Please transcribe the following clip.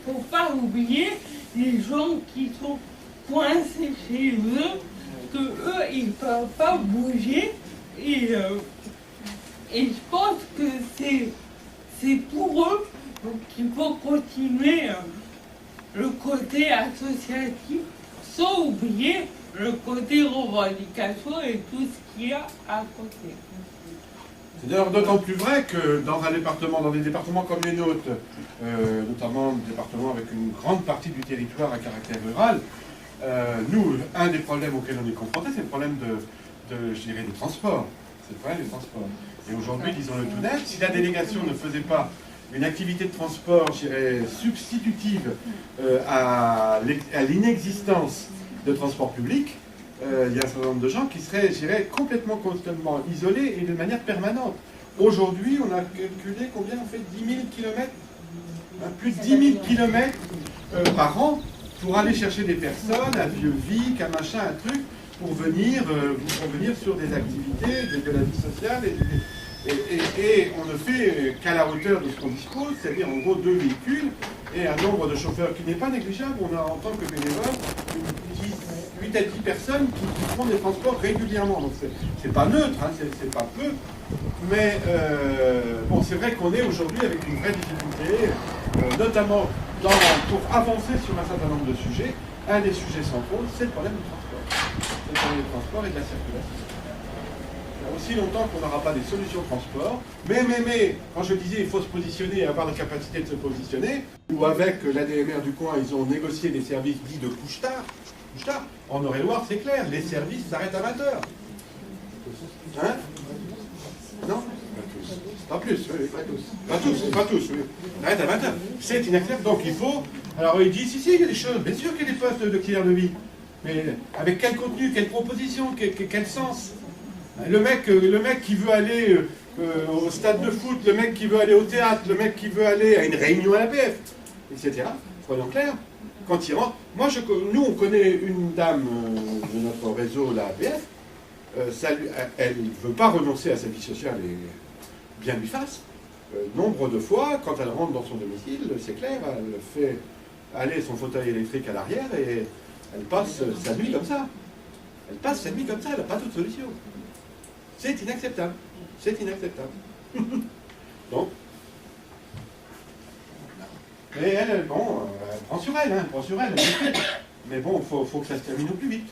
faut pas oublier les gens qui sont coincés chez eux, que eux ils peuvent pas bouger et je pense que c'est pour eux qu'il faut continuer le côté associatif sans oublier le côté revendication et tout ce qu'il y a à côté. C'est d'ailleurs d'autant plus vrai que dans des départements comme les nôtres, notamment des départements avec une grande partie du territoire à caractère rural, nous, un des problèmes auxquels on est confronté, c'est le problème je dirais, des transports. C'est le problème des transports. Et aujourd'hui, disons-le tout net, si la délégation ne faisait pas une activité de transport, je dirais, substitutive à l'inexistence de transport public, il y a un certain nombre de gens qui seraient, je dirais, complètement isolés et de manière permanente. Aujourd'hui, on a calculé combien on fait 10 000 km, plus de 10 000 km par an pour aller chercher des personnes, à Vieux-Vic, un machin, un truc, pour venir sur des activités de la vie sociale. Et on ne fait qu'à la hauteur de ce qu'on dispose, c'est-à-dire en gros 2 véhicules et un nombre de chauffeurs qui n'est pas négligeable. On a en tant que bénévole 8 à 10 personnes qui font des transports régulièrement. Donc c'est pas neutre, hein, c'est pas peu. Mais bon, c'est vrai qu'on est aujourd'hui avec une vraie difficulté, notamment pour avancer sur un certain nombre de sujets. Un des sujets centraux, c'est le problème du transport. C'est le problème du transport et de la circulation. Aussi longtemps qu'on n'aura pas des solutions de transport, mais, quand je disais il faut se positionner et avoir la capacité de se positionner, ou avec l'ADMR du coin, ils ont négocié des services dits de couche-tard. En Eure-et-Loire, c'est clair, les services s'arrêtent à 20h. Hein? Non? Pas plus, oui, pas tous, oui. S'arrêtent à 20h. C'est inacceptable, donc il faut... Alors ils disent, si, il y a des choses, bien sûr qu'il y a des postes d'auxiliaire de vie, mais avec quel contenu, quelle proposition, quel sens? Le mec qui veut aller au stade de foot, le mec qui veut aller au théâtre, le mec qui veut aller à une réunion à l'APF, etc. Soyons clairs. Quand il rentre, nous on connaît une dame de notre réseau, la APF, elle ne veut pas renoncer à sa vie sociale et bien lui fasse. Nombre de fois, quand elle rentre dans son domicile, c'est clair, elle fait aller son fauteuil électrique à l'arrière et elle passe sa nuit comme ça. Elle n'a pas toute solution. C'est inacceptable. Donc, et elle, bon, elle prend sur elle, mais bon, il faut que ça se termine au plus vite.